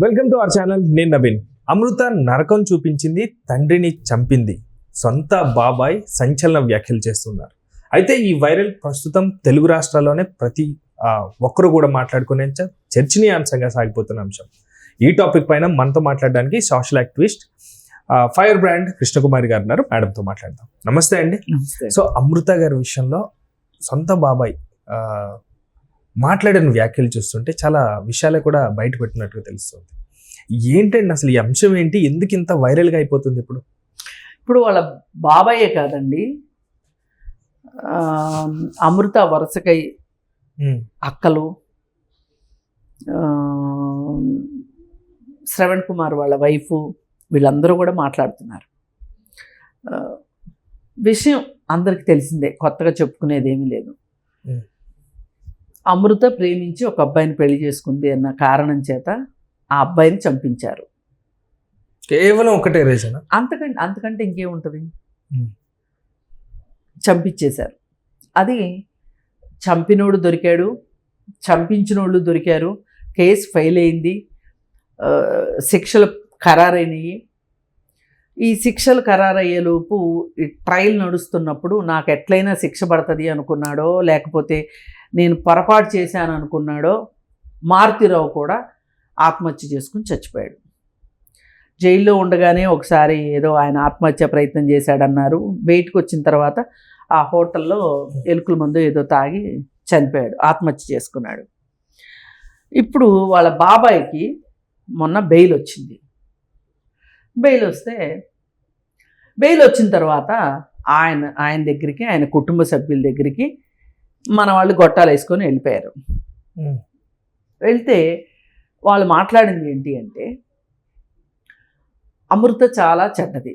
Welcome to our channel. నేను నవీన్. అమృత నరకం చూపించింది, తండ్రిని చంపింది. సొంత బాబాయ్ సంచలన వ్యాఖ్యలు చేస్తున్నారు. అయితే ఈ వైరల్ ప్రస్తుతం తెలుగు రాష్ట్రాల్లోనే ప్రతి ఒక్కరు కూడా మాట్లాడుకునే చర్చనీయాంశంగా సాగిపోతున్న అంశం. ఈ టాపిక్ పైన మనతో మాట్లాడడానికి social activist fire brand Krishnakumari గారు ఉన్నారు. మేడంతో మాట్లాడదాం. నమస్తే అండి. సో అమృత గారి విషయంలో సొంత బాబాయ్ మాట్లాడిన వ్యాఖ్యలు చూస్తుంటే చాలా విషయాలే కూడా బయటపెట్టినట్టుగా తెలుస్తుంది. ఏంటండి అసలు ఈ అంశం ఏంటి? ఎందుకు ఇంత వైరల్గా అయిపోతుంది? ఇప్పుడు వాళ్ళ బాబాయే కాదండి, అమృత వరుసకై అక్కలు, శ్రవణ్ కుమార్ వాళ్ళ వైఫ్, వీళ్ళందరూ కూడా మాట్లాడుతున్నారు. విషయం అందరికి తెలిసిందే, కొత్తగా చెప్పుకునేది ఏమీ లేదు. అమృత ప్రేమించి ఒక అబ్బాయిని పెళ్లి చేసుకుంది అన్న కారణం చేత ఆ అబ్బాయిని చంపించారు. కేవలం ఒకటే రీజన్? అంతకంటే ఇంకేముంటుంది? చంపించేశారు. అది చంపినోడు దొరికాడు, చంపించినోళ్ళు దొరికారు, కేసు ఫైల్ అయింది, శిక్షలు ఖరారైనవి. ఈ శిక్షలు ఖరారయ్యేలోపు ఈ ట్రయల్ నడుస్తున్నప్పుడు నాకు ఎట్లయినా శిక్ష పడుతుంది అనుకున్నాడో, లేకపోతే నేను పొరపాటు చేశాను అనుకున్నాడో మారుతిరావు కూడా ఆత్మహత్య చేసుకుని చచ్చిపోయాడు. జైల్లో ఉండగానే ఒకసారి ఏదో ఆయన ఆత్మహత్య ప్రయత్నం చేశాడన్నారు. బయటకు వచ్చిన తర్వాత ఆ హోటల్లో ఎలుకల మందు ఏదో తాగి చనిపోయాడు, ఆత్మహత్య చేసుకున్నాడు. ఇప్పుడు వాళ్ళ బాబాయికి మొన్న బెయిల్ వచ్చింది. బెయిల్ వచ్చిన తర్వాత ఆయన దగ్గరికి, ఆయన కుటుంబ సభ్యుల దగ్గరికి మన వాళ్ళు గొట్టాలు వేసుకొని వెళ్ళిపోయారు. వెళ్తే వాళ్ళు మాట్లాడింది ఏంటి అంటే, అమృత చాలా చెడ్డది,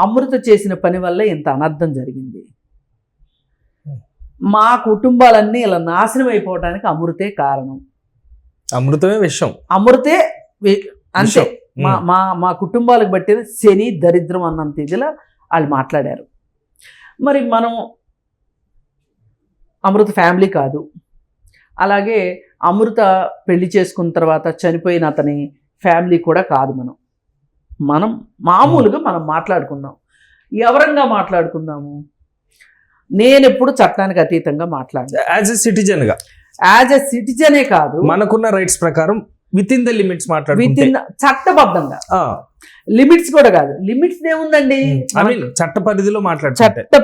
అమృత చేసిన పని వల్ల ఇంత అనర్థం జరిగింది, మా కుటుంబాలన్నీ ఇలా నాశనం అయిపోవడానికి అమృతే కారణం, అమృతమే విషయం, అమృతే అంతే, మా కుటుంబాలకు బట్టిన శని దరిద్రం అన్నంత ఇదిలా వాళ్ళు మాట్లాడారు. మరి మనం అమృత ఫ్యామిలీ కాదు, అలాగే అమృత పెళ్లి చేసుకున్న తర్వాత చనిపోయిన అతని ఫ్యామిలీ కూడా కాదు. మనం మామూలుగా మనం మాట్లాడుకుందాం. ఎవరంగా మాట్లాడుకుందాము? నేను ఎప్పుడు చట్టానికి అతీతంగా మాట్లాడను. యాజ్ ఎ సిటిజనే కాదు, మనకున్న రైట్స్ ప్రకారం విత్ ఇన్ ద లిమిట్స్ చట్టబద్ధంగా. లిమిట్స్ కూడా కాదు, లిమిట్స్ ఏముందండి, చట్ట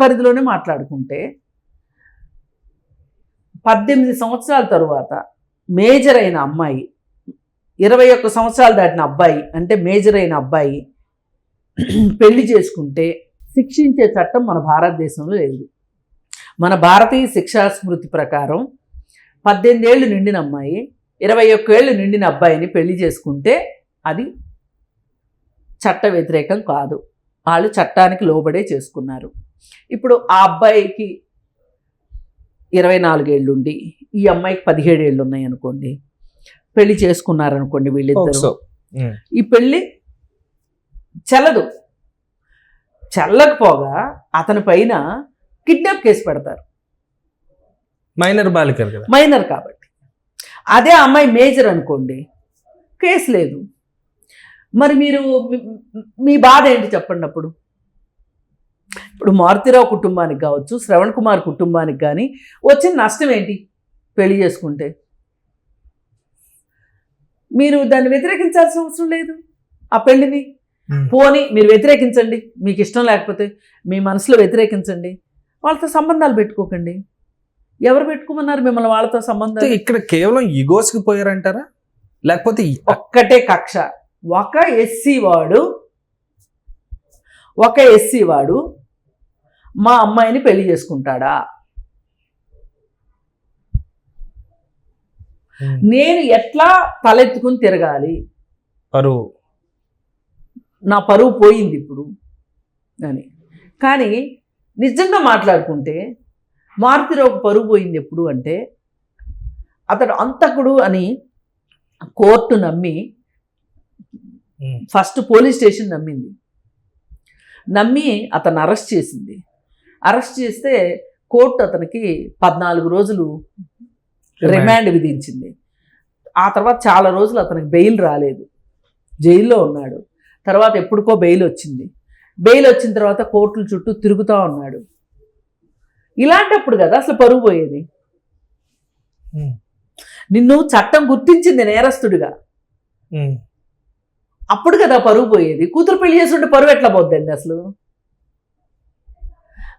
పరిధిలోనే మాట్లాడుకుంటే 18 సంవత్సరాల తరువాత మేజర్ అయిన అమ్మాయి, 21 సంవత్సరాలు దాటిన అబ్బాయి అంటే మేజర్ అయిన అబ్బాయి పెళ్లి చేసుకుంటే శిక్షించే చట్టం మన భారతదేశంలో లేదు. మన భారతీయ శిక్షా స్మృతి ప్రకారం 18 ఏళ్ళు నిండిన అమ్మాయి 21 ఏళ్ళు నిండిన అబ్బాయిని పెళ్లి చేసుకుంటే అది చట్ట వ్యతిరేకం కాదు, వాళ్ళు చట్టానికి లోబడే చేసుకున్నారు. ఇప్పుడు ఆ అబ్బాయికి 24 ఏళ్ళుండి ఈ అమ్మాయికి 17 ఏళ్ళు ఉన్నాయి అనుకోండి, పెళ్లి చేసుకున్నారనుకోండి వీళ్ళిద్దరూ, ఈ పెళ్ళి చెల్లకపోగా అతని పైన కిడ్నాప్ కేసు పెడతారు. మైనర్ కాబట్టి. అదే అమ్మాయి మేజర్ అనుకోండి, కేసు లేదు. మరి మీరు మీ బాధ ఏంటి చెప్పండి అప్పుడు? ఇప్పుడు మారుతిరావు కుటుంబానికి కావచ్చు, శ్రవణ్ కుమార్ కుటుంబానికి కానీ వచ్చిన నష్టం ఏంటి? పెళ్లి చేసుకుంటే మీరు దాన్ని వ్యతిరేకించాల్సిన అవసరం లేదు. ఆ పెళ్లిని పోని మీరు వ్యతిరేకించండి, మీకు ఇష్టం లేకపోతే మీ మనసులో వ్యతిరేకించండి, వాళ్ళతో సంబంధాలు పెట్టుకోకండి. ఎవరు పెట్టుకోమన్నారు మిమ్మల్ని వాళ్ళతో సంబంధాలు? ఇక్కడ కేవలం ఈగోస్కి పోయారంటారా, లేకపోతే ఒక్కటే కక్ష? ఒక ఎస్సీ వాడు మా అమ్మాయిని పెళ్లి చేసుకుంటాడా? నేను ఎట్లా తలెత్తుకుని తిరగాలి? నా పరువు పోయింది ఇప్పుడు అని. కానీ నిజంగా మాట్లాడుకుంటే మారుతిరావుకు పరువు పోయింది ఎప్పుడు అంటే, అతడు అంతకుడు అని కోర్టు నమ్మి, ఫస్ట్ పోలీస్ స్టేషన్ నమ్మి అతను అరెస్ట్ చేసింది. అరెస్ట్ చేస్తే కోర్టు అతనికి 14 రోజులు రిమాండ్ విధించింది. ఆ తర్వాత చాలా రోజులు అతనికి బెయిల్ రాలేదు, జైల్లో ఉన్నాడు. తర్వాత ఎప్పుడుకో బెయిల్ వచ్చింది. బెయిల్ వచ్చిన తర్వాత కోర్టుల చుట్టూ తిరుగుతూ ఉన్నాడు. ఇలాంటప్పుడు కదా అసలు పరువు పోయేది. నిన్ను చట్టం గుర్తించింది నేరస్తుడిగా, అప్పుడు కదా పరువు పోయేది. కూతురు పెళ్లి చేస్తుంటే పరువు ఎట్లా పోద్దండి అసలు?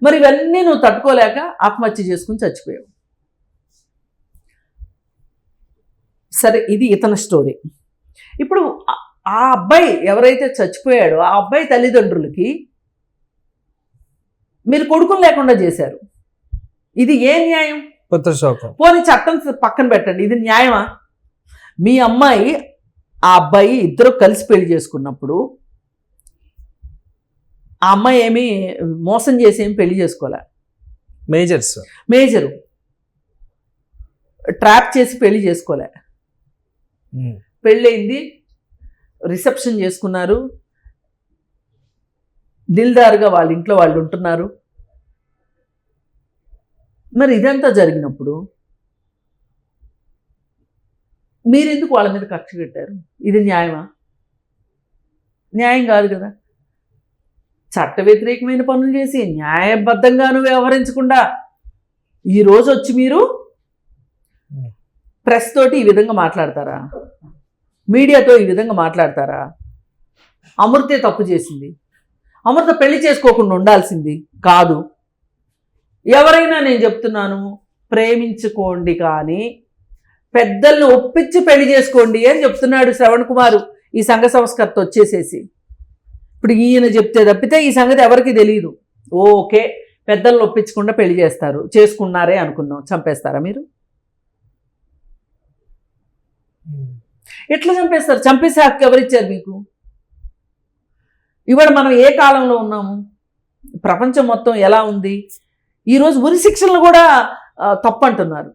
మరి ఇవన్నీ నువ్వు తట్టుకోలేక ఆత్మహత్య చేసుకుని చచ్చిపోయావు. సరే, ఇది ఇతని స్టోరీ. ఇప్పుడు ఆ అబ్బాయి ఎవరైతే చచ్చిపోయాడో ఆ అబ్బాయి తల్లిదండ్రులకి మీరు కొడుకుని లేకుండా చేశారు. ఇది ఏ న్యాయం? పుత్రశోకం. పోనీ చట్టం పక్కన పెట్టండి, ఇది న్యాయమా? మీ అమ్మాయి ఆ అబ్బాయి ఇద్దరు కలిసి పెళ్లి చేసుకున్నప్పుడు ఆ అమ్మాయి ఏమి మోసం చేసి ఏమి పెళ్లి చేసుకోలే. మేజరు ట్రాప్ చేసి పెళ్లి చేసుకోలే. పెళ్ళయింది, రిసెప్షన్ చేసుకున్నారు, దిల్దారుగా వాళ్ళ ఇంట్లో వాళ్ళు ఉంటున్నారు. మరి ఇదంతా జరిగినప్పుడు మీరెందుకు వాళ్ళ మీద కక్ష కట్టారు? ఇది న్యాయమా? న్యాయం కాదు కదా. చట్ట వ్యతిరేకమైన పనులు చేసి న్యాయబద్ధంగాను వ్యవహరించకుండా ఈరోజు వచ్చి మీరు ప్రెస్ తోటి ఈ విధంగా మాట్లాడతారా? మీడియాతో ఈ విధంగా మాట్లాడతారా? అమృతే తప్పు చేసింది. అమృత పెళ్లి చేసుకోకుండా ఉండాల్సింది కాదు. ఎవరైనా, నేను చెప్తున్నాను, ప్రేమించుకోండి కానీ పెద్దల్ని ఒప్పించి పెళ్లి చేసుకోండి అని చెప్తున్నాడు శ్రవణ్ కుమార్ ఈ సంఘ సంస్కర్త వచ్చేసేసి. ఇప్పుడు ఈయన చెప్తే తప్పితే ఈ సంగతి ఎవరికి తెలియదు. ఓకే, పెద్దల్ని ఒప్పించకుండా పెళ్లి చేస్తారు, చేసుకున్నారే అనుకుందాం, చంపేస్తారా మీరు? ఎట్లా చంపేస్తారు? చంపేసే హక్కు ఎవరిచ్చారు మీకు? ఇవాళ మనం ఏ కాలంలో ఉన్నాము? ప్రపంచం మొత్తం ఎలా ఉంది? ఈరోజు ఉరి శిక్షలను కూడా తప్పు అంటున్నారు.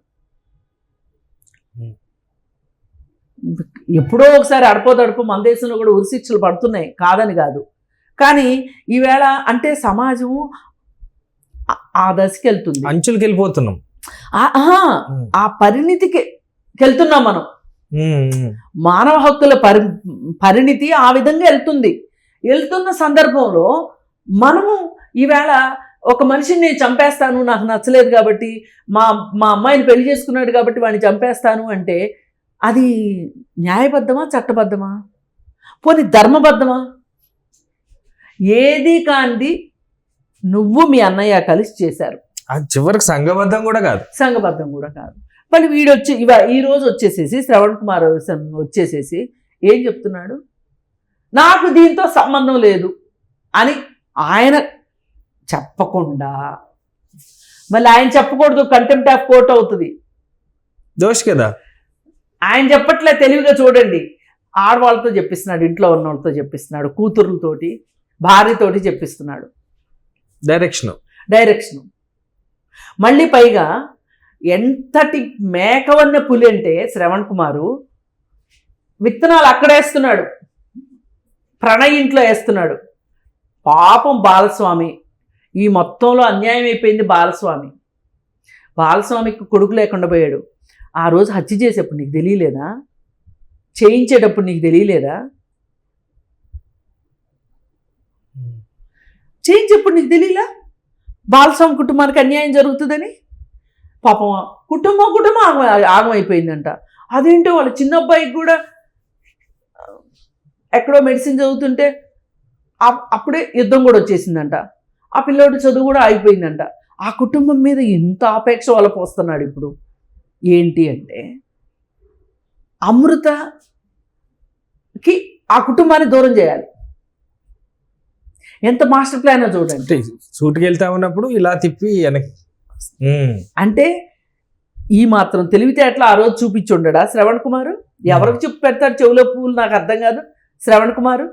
ఎప్పుడో ఒకసారి అడపో మన దేశంలో కూడా ఉరి శిక్షలు పడుతున్నాయి, కాదని కాదు. కానీ ఈవేళ అంటే సమాజం ఆ దశకి వెళ్తుంది, అంచులకి వెళ్ళిపోతున్నాం, ఆ పరిణితికి వెళ్తున్నాం మనం. మానవ హక్కుల పరిణితి ఆ విధంగా వెళ్తున్న సందర్భంలో మనము ఈవేళ ఒక మనిషిని నేను చంపేస్తాను, నాకు నచ్చలేదు కాబట్టి, మా అమ్మాయిని పెళ్లి చేసుకున్నాడు కాబట్టి వాడిని చంపేస్తాను అంటే అది న్యాయబద్ధమా, చట్టబద్ధమా, పోనీ ధర్మబద్ధమా? ఏది కాంది నువ్వు మీ అన్నయ్య కలిసి చేశారు. చివరికి సంఘబద్ధం కూడా కాదు. మళ్ళీ వీడొచ్చి ఈరోజు వచ్చేసేసి శ్రవణ్ కుమార్ వచ్చేసేసి ఏం చెప్తున్నాడు? నాకు దీంతో సంబంధం లేదు అని ఆయన చెప్పకుండా, మళ్ళీ ఆయన చెప్పకూడదు, కంటెంప్ట్ ఆఫ్ కోర్ట్ అవుతుంది, దోష్ కదా. ఆయన చెప్పట్లే, తెలివిగా చూడండి. ఆడవాళ్ళతో చెప్పిస్తున్నాడు, ఇంట్లో ఉన్న వాళ్ళతో చెప్పిస్తున్నాడు, కూతురులతోటి, భార్యతోటి చెప్పిస్తున్నాడు. డైరెక్షన్. మళ్ళీ పైగా ఎంతటి మేకవన్న పులి అంటే శ్రవణ్ కుమారు విత్తనాలు అక్కడేస్తున్నాడు, ప్రణయ్ ఇంట్లో వేస్తున్నాడు. పాపం బాలస్వామి, ఈ మొత్తంలో అన్యాయం అయిపోయింది బాలస్వామికి కొడుకు లేకుండా పోయాడు. ఆ రోజు హత్య చేసేప్పుడు నీకు తెలియలేదా? చేయించేటప్పుడు నీకు తెలియలేదా? చేయించేప్పుడు నీకు తెలియలా బాలస్వామి కుటుంబానికి అన్యాయం జరుగుతుందని? పాపం కుటుంబం ఆగమైపోయిందంట. అదేంటో వాళ్ళ చిన్న అబ్బాయికి కూడా ఎక్కడో మెడిసిన్ చదువుతుంటే అప్పుడే యుద్ధం కూడా వచ్చేసిందంట. ఆ పిల్లోడి చదువు కూడా ఆగిపోయిందంట. ఆ కుటుంబం మీద ఎంత ఆపేక్ష వాళ్ళకు వస్తున్నాడు ఇప్పుడు. ఏంటి అంటే అమృతకి ఆ కుటుంబాన్ని దూరం చేయాలి. ఎంత మాస్టర్ ప్లాన్ చూడండి. సూటికి వెళ్తా ఉన్నప్పుడు ఇలా తిప్పి అంటే ఈ మాత్రం తెలివితేటలు ఆ రోజు చూపించి ఉండడా శ్రవణ్ కుమార్? ఎవరికి చెప్పి పెడతాడు చెవులో పువ్వులు? నాకు అర్థం కాదు. శ్రవణ్ కుమార్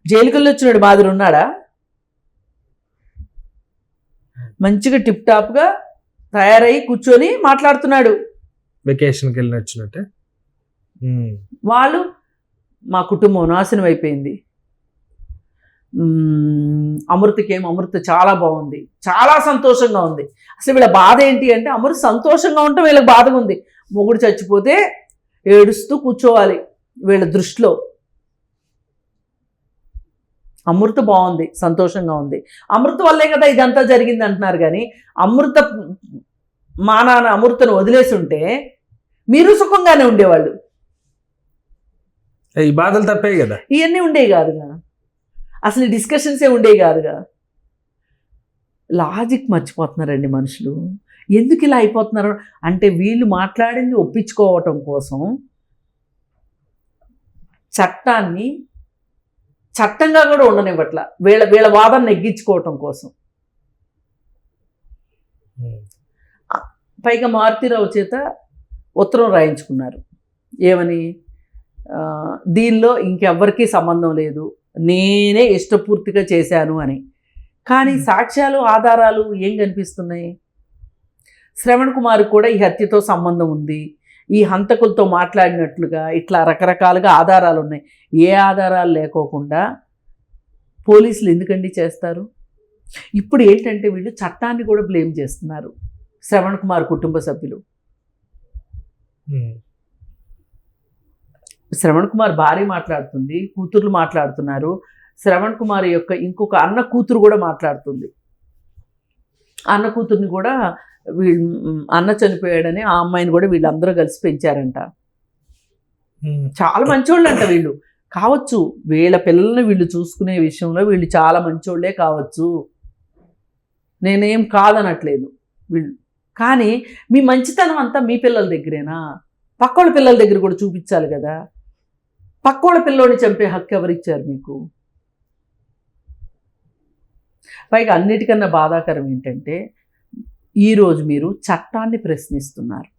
జైలుకల్లో వచ్చినాడు మాదిరి ఉన్నాడా? మంచిగా టిప్ టాప్గా తయారయ్యి కూర్చొని మాట్లాడుతున్నాడు. వెకేషన్కి వెళ్ళి వచ్చినట్టే. వాళ్ళు మా కుటుంబం నాశనం అయిపోయింది. అమృత చాలా బాగుంది, చాలా సంతోషంగా ఉంది. అసలు వీళ్ళ బాధ ఏంటి అంటే అమృత సంతోషంగా ఉండటం వీళ్ళకి బాధగా ఉంది. మొగుడు చచ్చిపోతే ఏడుస్తూ కూర్చోవాలి వీళ్ళ దృష్టిలో. అమృత బాగుంది, సంతోషంగా ఉంది, అమృత వల్లే కదా ఇదంతా జరిగింది అంటున్నారు. కానీ మా నాన్న అమృతను వదిలేసి ఉంటే మీరు సుఖంగానే ఉండేవాళ్ళు. ఈ బాధలు తప్పే కదా, ఇవన్నీ ఉండేవి కాదుగా, అసలు ఈ డిస్కషన్సే ఉండేవి కాదుగా. లాజిక్ మర్చిపోతున్నారండి మనుషులు. ఎందుకు ఇలా అయిపోతున్నారు అంటే వీళ్ళు మాట్లాడింది ఒప్పించుకోవటం కోసం చట్టాన్ని చట్టంగా కూడా ఉండనివ్వట్ల, వీళ్ళ వాదన నెగ్గించుకోవటం కోసం. పైగా మారుతీరావు చేత ఉత్తరం రాయించుకున్నారు. ఏమని? దీనిలో ఇంకెవ్వరికీ సంబంధం లేదు, నేనే ఇష్టపూర్తిగా చేశాను అని. కానీ సాక్ష్యాలు ఆధారాలు ఏం కనిపిస్తున్నాయి? శ్రవణ్ కుమార్ కూడా ఈ హత్యతో సంబంధం ఉంది, ఈ హంతకులతో మాట్లాడినట్లుగా ఇట్లా రకరకాలుగా ఆధారాలు ఉన్నాయి. ఏ ఆధారాలు లేకోకుండా పోలీసులు ఎందుకండి చేస్తారు? ఇప్పుడు ఏంటంటే వీళ్ళు చట్టాన్ని కూడా బ్లేమ్ చేస్తున్నారు శ్రవణ్ కుమార్ కుటుంబ సభ్యులు. శ్రవణ్ కుమార్ భార్య మాట్లాడుతుంది, కూతుర్లు మాట్లాడుతున్నారు, శ్రవణ్ కుమార్ యొక్క ఇంకొక అన్న కూతురు కూడా మాట్లాడుతుంది. అన్న కూతుర్ని కూడా అన్న చనిపోయాడని ఆ అమ్మాయిని కూడా వీళ్ళందరూ కలిసి పెంచారంట. చాలా మంచోళ్ళు అంట వీళ్ళు. కావచ్చు వీళ్ళ పిల్లల్ని వీళ్ళు చూసుకునే విషయంలో వీళ్ళు చాలా మంచోళ్లే కావచ్చు, నేనేం కాదనట్లేదు వీళ్ళు. కానీ మీ మంచితనం అంతా మీ పిల్లల దగ్గరేనా? పక్కోళ్ళ పిల్లల దగ్గర కూడా చూపించాలి కదా. పక్కోళ్ళ పిల్లోని చంపే హక్కు ఎవరిచ్చారు మీకు? పైగా అన్నిటికన్నా బాధాకరం ఏంటంటే ఈరోజు మీరు చట్టాన్ని ప్రశ్నిస్తున్నారు.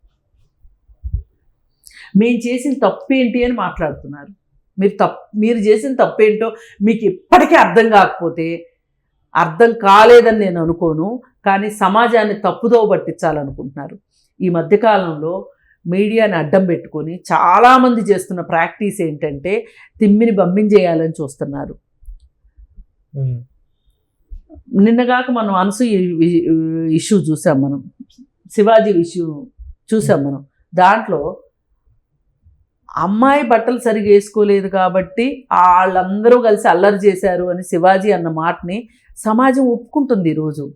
మేము చేసిన తప్పేంటి అని మాట్లాడుతున్నారు. మీరు చేసిన తప్పేంటో మీకు ఇప్పటికీ అర్థం కాకపోతే, అర్థం కాలేదని నేను అనుకోను, కానీ సమాజాన్ని తప్పుదోవ పట్టించాలనుకుంటున్నారు. ఈ మధ్యకాలంలో మీడియాని అడ్డం పెట్టుకొని చాలామంది చేస్తున్న ప్రాక్టీస్ ఏంటంటే తిమ్మిని బంబించేయాలని చూస్తున్నారు. నిన్నగాక మనం అనసూయ ఇష్యూ చూసాం, మనం శివాజీ ఇష్యూ చూసాం. మనం దాంట్లో అమ్మాయి బట్టలు సరిగా వేసుకోలేదు కాబట్టి వాళ్ళందరూ కలిసి అల్లరి చేశారు అని శివాజీ అన్న మాటని సమాజం ఒప్పుకుంటుంది. ఈరోజు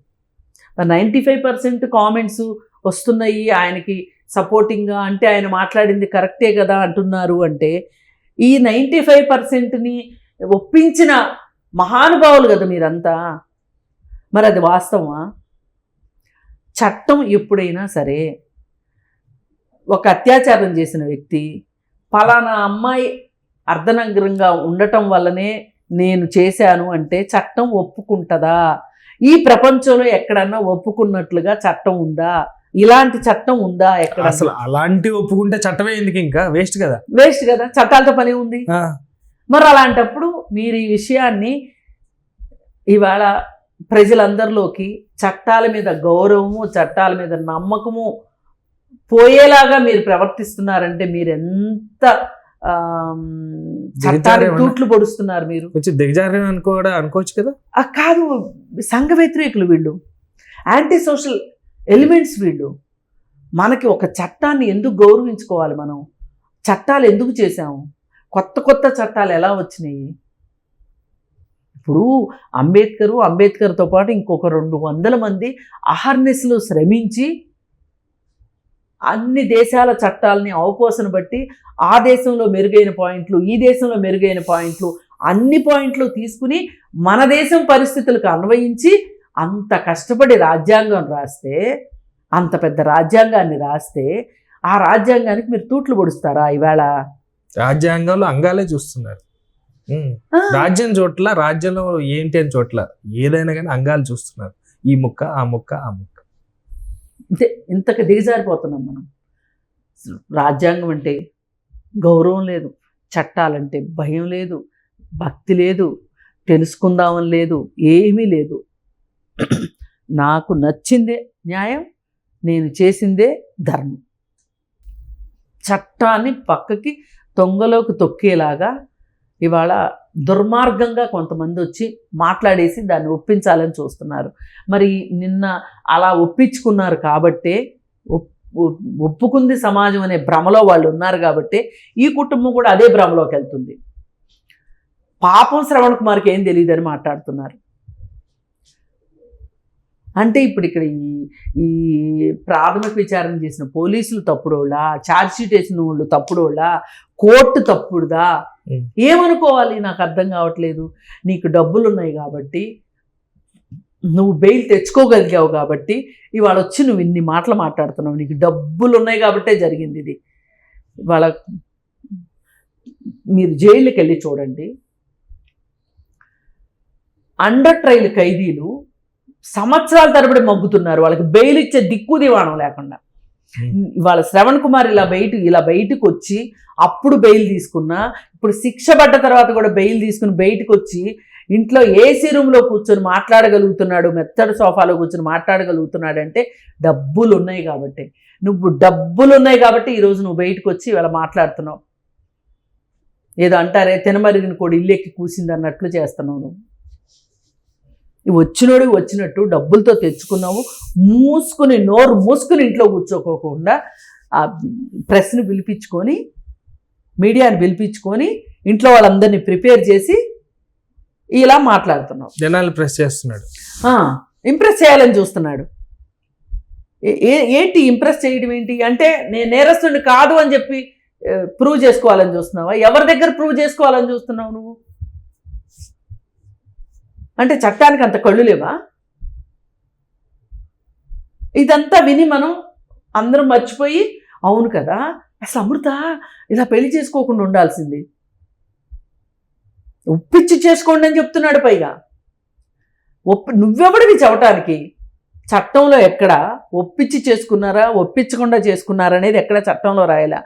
95% కామెంట్స్ వస్తున్నాయి ఆయనకి సపోర్టింగ్గా, అంటే ఆయన మాట్లాడింది కరెక్టే కదా అంటున్నారు. అంటే ఈ 95%ని ఒప్పించిన మహానుభావులు కదా మీరంతా. మరి అది వాస్తవమా? చట్టం ఎప్పుడైనా సరే ఒక అత్యాచారం చేసిన వ్యక్తి పలానా అమ్మాయి అర్ధనగ్నంగా ఉండటం వల్లనే నేను చేశాను అంటే చట్టం ఒప్పుకుంటుందా? ఈ ప్రపంచంలో ఎక్కడన్నా ఒప్పుకున్నట్లుగా చట్టం ఉందా? ఇలాంటి చట్టం ఉందా ఎక్కడ? అసలు అలాంటి ఒప్పుకుంటే చట్టమే ఎందుకు, ఇంకా వేస్ట్ కదా. వేస్ట్ కదా, చట్టాలతో పని ఉంది. మరి అలాంటప్పుడు మీరు ఈ విషయాన్ని ఇవాళ ప్రజలందరిలోకి చట్టాల మీద గౌరవము, చట్టాల మీద నమ్మకము పోయేలాగా మీరు ప్రవర్తిస్తున్నారంటే మీరు ఎంత చట్టాన్ని తూట్లు పొడుస్తున్నారు. మీరు కొంచెం దిగజారం అనుకోవచ్చు కదా. కాదు, సంఘ వ్యతిరేకులు వీళ్ళు, యాంటీ సోషల్ ఎలిమెంట్స్ వీళ్ళు. మనకి ఒక చట్టాన్ని ఎందుకు గౌరవించుకోవాలి? మనం చట్టాలు ఎందుకు చేసాము? కొత్త చట్టాలు ఎలా వచ్చినాయి? ఇప్పుడు అంబేద్కర్తో పాటు ఇంకొక 200 మంది అహర్నిశలు శ్రమించి అన్ని దేశాల చట్టాలని అవపోసన బట్టి ఆ దేశంలో మెరుగైన పాయింట్లు, ఈ దేశంలో మెరుగైన పాయింట్లు, అన్ని పాయింట్లు తీసుకుని మన దేశం పరిస్థితులకు అన్వయించి అంత కష్టపడి రాజ్యాంగం రాస్తే, అంత పెద్ద రాజ్యాంగాన్ని రాస్తే ఆ రాజ్యాంగానికి మీరు తూట్లు పొడుస్తారా? ఈవేళ రాజ్యాంగంలో అంగాలే చూస్తున్నారు. రాజ్యం చోట్ల, రాజ్యంలో ఏంటి అని చోట్ల ఏదైనా కానీ అంగాలు చూస్తున్నారు. ఈ ముక్క, ఆ ముక్క, ఆ ముక్క. అంటే ఇంతకు దిగజారిపోతున్నాం మనం. రాజ్యాంగం అంటే గౌరవం లేదు, చట్టాలంటే భయం లేదు, భక్తి లేదు, తెలుసుకుందామని లేదు, ఏమీ లేదు. నాకు నచ్చిందే న్యాయం, నేను చేసిందే ధర్మం. చట్టాన్ని పక్కకి తొంగలోకి తొక్కేలాగా ఇవాళ దుర్మార్గంగా కొంతమంది వచ్చి మాట్లాడేసి దాన్ని ఒప్పించాలని చూస్తున్నారు. మరి నిన్న అలా ఒప్పించుకున్నారు కాబట్టే ఒప్పుకుంది సమాజం అనే భ్రమలో వాళ్ళు ఉన్నారు కాబట్టి ఈ కుటుంబం కూడా అదే భ్రమలోకి వెళ్తుంది. పాపం శ్రవణ్ కుమార్కి ఏం తెలియదని మాట్లాడుతున్నారు. అంటే ఇప్పుడు ఇక్కడ ఈ ప్రాథమిక విచారణ చేసిన పోలీసులు తప్పుడోళ్ళా, ఛార్జ్షీట్ వేసిన వాళ్ళు తప్పుడోళ్ళా, కోర్టు తప్పుడుదా, ఏమనుకోవాలి నాకు అర్థం కావట్లేదు. నీకు డబ్బులు ఉన్నాయి కాబట్టి, నువ్వు బెయిల్ తెచ్చుకోగలిగావు కాబట్టి ఇవాళ వచ్చి నువ్వు ఇన్ని మాటలు మాట్లాడుతున్నావు. నీకు డబ్బులు ఉన్నాయి కాబట్టే జరిగింది ఇది. ఇవాళ మీరు జైలుకి వెళ్ళి చూడండి, అండర్ ట్రయల్ ఖైదీలు సంవత్సరాల తరబడి మగ్గుతున్నారు, వాళ్ళకి బెయిల్ ఇచ్చే దిక్కు దివాణం లేకుండా. ఇవాళ శ్రవణ్ కుమార్ ఇలా బయటకు వచ్చి అప్పుడు బెయిల్ తీసుకున్నా, ఇప్పుడు శిక్ష పడ్డ తర్వాత కూడా బెయిల్ తీసుకుని బయటకు వచ్చి ఇంట్లో ఏసీ రూమ్లో కూర్చొని మాట్లాడగలుగుతున్నాడు, మెత్తడి సోఫాలో కూర్చొని మాట్లాడగలుగుతున్నాడు అంటే డబ్బులు ఉన్నాయి కాబట్టి. నువ్వు డబ్బులు ఉన్నాయి కాబట్టి ఈరోజు నువ్వు బయటకు వచ్చి ఇవాళ మాట్లాడుతున్నావు. ఏదో అంటారే తినమరిగిన కూడా ఇల్లెక్కి కూసింది అన్నట్లు చేస్తున్నావు. నువ్వు వచ్చినోడు వచ్చినట్టు డబ్బులతో తెచ్చుకున్నావు, నోరు మూసుకుని ఇంట్లో కూర్చోకోకుండా ఆ ప్రెస్ని పిలిపించుకొని, మీడియాని పిలిపించుకొని ఇంట్లో వాళ్ళందరినీ ప్రిపేర్ చేసి ఇలా మాట్లాడుతున్నావు. జనాలు ప్రెస్ చేస్తున్నాడు, ఇంప్రెస్ చేయాలని చూస్తున్నాడు. ఏంటి ఇంప్రెస్ చేయడం ఏంటి అంటే, నేను నేరస్తుడిని కాదు అని చెప్పి ప్రూవ్ చేసుకోవాలని చూస్తున్నావా? ఎవరి దగ్గర ప్రూవ్ చేసుకోవాలని చూస్తున్నావు నువ్వు? అంటే చట్టానికి అంత కళ్ళు లేవా? ఇదంతా విని మనం అందరం మర్చిపోయి, అవును కదా అసలు అమృత ఇలా పెళ్లి చేసుకోకుండా ఉండాల్సింది, ఒప్పించి చేసుకోండి అని చెప్తున్నాడు. పైగా నువ్వెవడివి చెప్పటానికి? చట్టంలో ఎక్కడ ఒప్పించి చేసుకున్నారా ఒప్పించకుండా చేసుకున్నారా అనేది ఎక్కడ చట్టంలో రాయాల.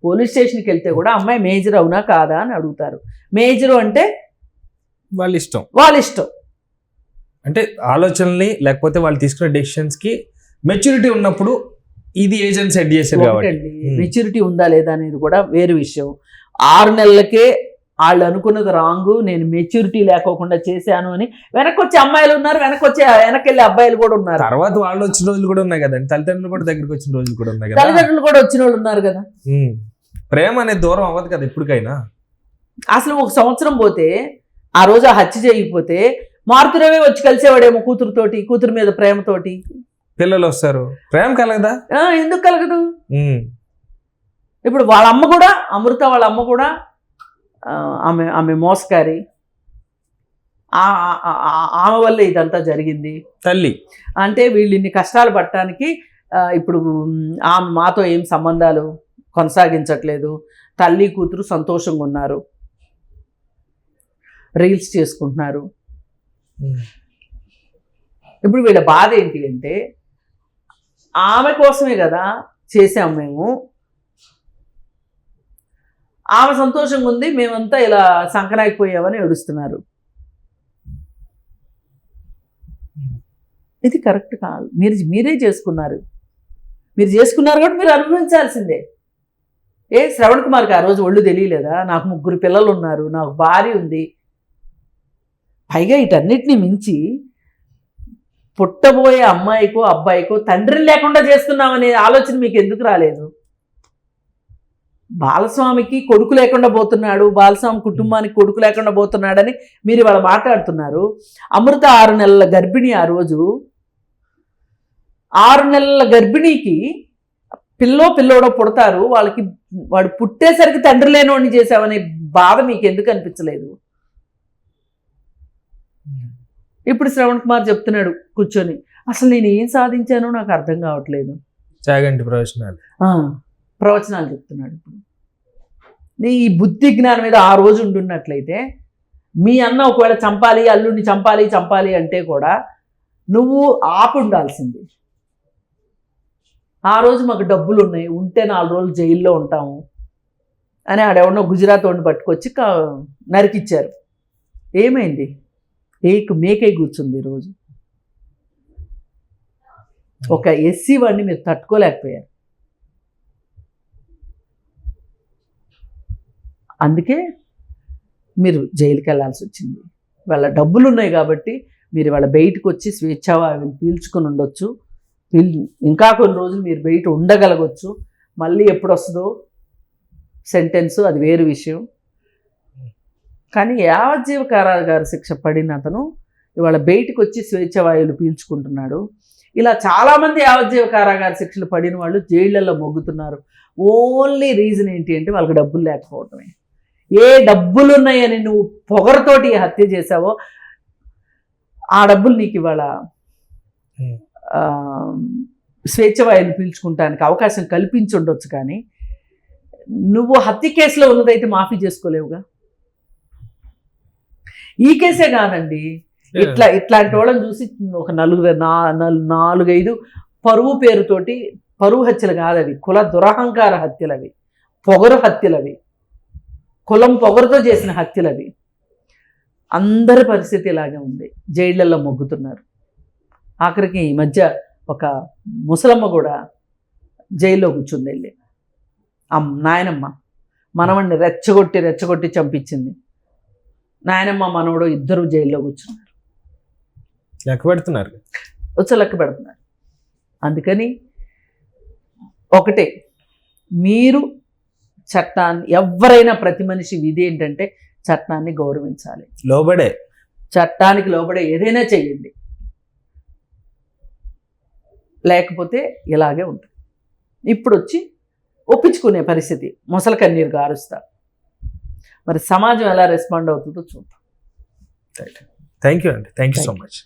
పోలీస్ స్టేషన్కి వెళ్తే కూడా అమ్మాయి మేజర్ అవునా కాదా అని అడుగుతారు. మేజరు అంటే వాళ్ళ ఇష్టం. అంటే ఆలోచనల్ని లేకపోతే వాళ్ళు తీసుకునే డెసిషన్స్కి మెచ్యూరిటీ ఉన్నప్పుడు ఇది ఏజెంట్ సెట్ చేశారు కాబట్టి. మెచ్యూరిటీ ఉందా లేదా అనేది కూడా వేరు విషయం. 6 నెలలకే వాళ్ళు అనుకున్నది రాంగు, నేను మెచ్యూరిటీ లేకోకుండా చేశాను అని వెనక్కి వచ్చే అమ్మాయిలు ఉన్నారు, వెనకెళ్ళే అబ్బాయిలు కూడా ఉన్నారు. తర్వాత వాళ్ళు వచ్చిన రోజులు కూడా ఉన్నాయి కదండి, తల్లిదండ్రులు కూడా దగ్గరికి వచ్చిన రోజులు కూడా ఉన్నాయి కదా, తల్లిదండ్రులు కూడా వచ్చిన వాళ్ళు ఉన్నారు కదా. ప్రేమ అనేది దూరం అవ్వదు కదా ఇప్పటికైనా. అసలు 1 సంవత్సరం పోతే, ఆ రోజు ఆ హత్య చేయకపోతే మార్కురవే వచ్చి కలిసేవాడేమో కూతురు మీద ప్రేమతోటి. పిల్లలు వస్తారు, ప్రేమ కలగదా? ఎందుకు కలగదు? ఇప్పుడు వాళ్ళ అమ్మ కూడా, అమృత వాళ్ళ అమ్మ కూడా ఆమె మోసకారి, ఆమె వల్ల ఇదంతా జరిగింది. తల్లి అంటే వీళ్ళు ఇన్ని కష్టాలు పడటానికి ఇప్పుడు ఆమె మాతో ఏం సంబంధాలు కొనసాగించట్లేదు, తల్లి కూతురు సంతోషంగా ఉన్నారు, రీల్స్ చేసుకుంటున్నారు. ఇప్పుడు వీళ్ళ బాధ ఏంటి అంటే, ఆమె కోసమే కదా చేసాము మేము, ఆమె సంతోషంగా ఉంది, మేమంతా ఇలా సంకనాగిపోయామని ఏడుస్తున్నారు. ఇది కరెక్ట్ కాదు. మీరే చేసుకున్నారు, మీరు చేసుకున్నారు కాబట్టి మీరు అనుభవించాల్సిందే. శ్రవణ్ కుమార్కి ఆ రోజు ఒళ్ళు తెలియలేదా? నాకు 3 పిల్లలు ఉన్నారు, నాకు భార్య ఉంది, పైగా వీటన్నిటిని మించి పుట్టబోయే అమ్మాయికో అబ్బాయికో తండ్రిని లేకుండా చేస్తున్నామనే ఆలోచన మీకు ఎందుకు రాలేదు? బాలస్వామికి కొడుకు లేకుండా పోతున్నాడు, బాలస్వామి కుటుంబానికి కొడుకు లేకుండా పోతున్నాడని మీరు ఇవాళ మాట్లాడుతున్నారు. అమృత 6 నెలల గర్భిణి. ఆ రోజు 6 నెలల గర్భిణీకి పిల్లోడో పుడతారు, వాడు పుట్టేసరికి తండ్రి లేనోడిని చేసామనే బాధ మీకు ఎందుకు అనిపించలేదు? ఇప్పుడు శ్రవణ్ కుమార్ చెప్తున్నాడు కూర్చొని, అసలు నేను ఏం సాధించానో నాకు అర్థం కావట్లేదు. చాగంటి ప్రవచనాలు చెప్తున్నాడు. ఇప్పుడు నీ ఈ బుద్ధి జ్ఞానం మీద ఆ రోజు ఉండున్నట్లయితే, మీ అన్న ఒకవేళ చంపాలి, అల్లుడిని చంపాలి అంటే కూడా నువ్వు ఆపుండాల్సింది. ఆ రోజు మాకు డబ్బులు ఉన్నాయి, ఉంటే 4 రోజులు జైల్లో ఉంటాము అని ఆడెవడో గుజరాత్ వాడిని పట్టుకొచ్చి నరికిచ్చారు. ఏమైంది? మేకై కూర్చుంది ఈరోజు. ఒక ఎస్సీ వాడిని మీరు తట్టుకోలేకపోయారు. అందుకే మీరు జైలుకి వెళ్ళాల్సి వచ్చింది. వాళ్ళ డబ్బులు ఉన్నాయి కాబట్టి మీరు వాళ్ళ బయటకు వచ్చి స్వేచ్ఛావాయువుని పీల్చుకొని ఉండొచ్చు. ఇంకా కొన్ని రోజులు మీరు బయట ఉండగలగొచ్చు, మళ్ళీ ఎప్పుడు వస్తుందో సెంటెన్స్ అది వేరు విషయం. కానీ యావజ్జీవ కారాగార శిక్ష పడిన అతను ఇవాళ బయటకు వచ్చి స్వేచ్ఛ వాయువులు పీల్చుకుంటున్నాడు. ఇలా చాలామంది యావజ్జీవ కారాగార శిక్షలు పడిన వాళ్ళు జైళ్ళల్లో మొగ్గుతున్నారు. ఓన్లీ రీజన్ ఏంటి అంటే వాళ్ళకి డబ్బులు లేకపోవటమే. ఏ డబ్బులు ఉన్నాయని నువ్వు పొగరతోటి హత్య చేసావో ఆ డబ్బులు నీకు ఇవాళ స్వేచ్ఛ వాయువులు పీల్చుకుంటానికి అవకాశం కల్పించుండొచ్చు, కానీ నువ్వు హత్య కేసులో ఉన్నదైతే మాఫీ చేసుకోలేవుగా. ఈ కేసే కాదండి, ఇట్లాంటి వాళ్ళని చూసి ఒక 4-5 పరువు పేరుతోటి, పరువు హత్యలు కాదవి, కుల దురహంకార హత్యలవి, పొగరు హత్యలవి, కులం పొగరుతో చేసిన హత్యలవి. అందరి పరిస్థితి ఇలాగే ఉంది, జైళ్ళల్లో మొగ్గుతున్నారు. ఆఖరికి ఈ మధ్య ఒక ముసలమ్మ కూడా జైల్లో కూర్చుంది వెళ్ళి. నాయనమ్మ మనవడిని రెచ్చగొట్టి చంపించింది. నాయనమ్మ మనవడు ఇద్దరు జైల్లో కూర్చున్నారు, లెక్క పెడుతున్నారు. అందుకని ఒకటే, మీరు చట్టాన్ని, ఎవరైనా ప్రతి మనిషి విధి ఏంటంటే చట్టాన్ని గౌరవించాలి, చట్టానికి లోబడే ఏదైనా చెయ్యండి, లేకపోతే ఇలాగే ఉంటుంది. ఇప్పుడు వచ్చి ఒప్పించుకునే పరిస్థితి, మొసలి కన్నీరు గారుస్తా. మరి సమాజం ఎలా రెస్పాండ్ అవుతుందో చూద్దాం. థ్యాంక్ యూ అండి, థ్యాంక్ యూ సో మచ్.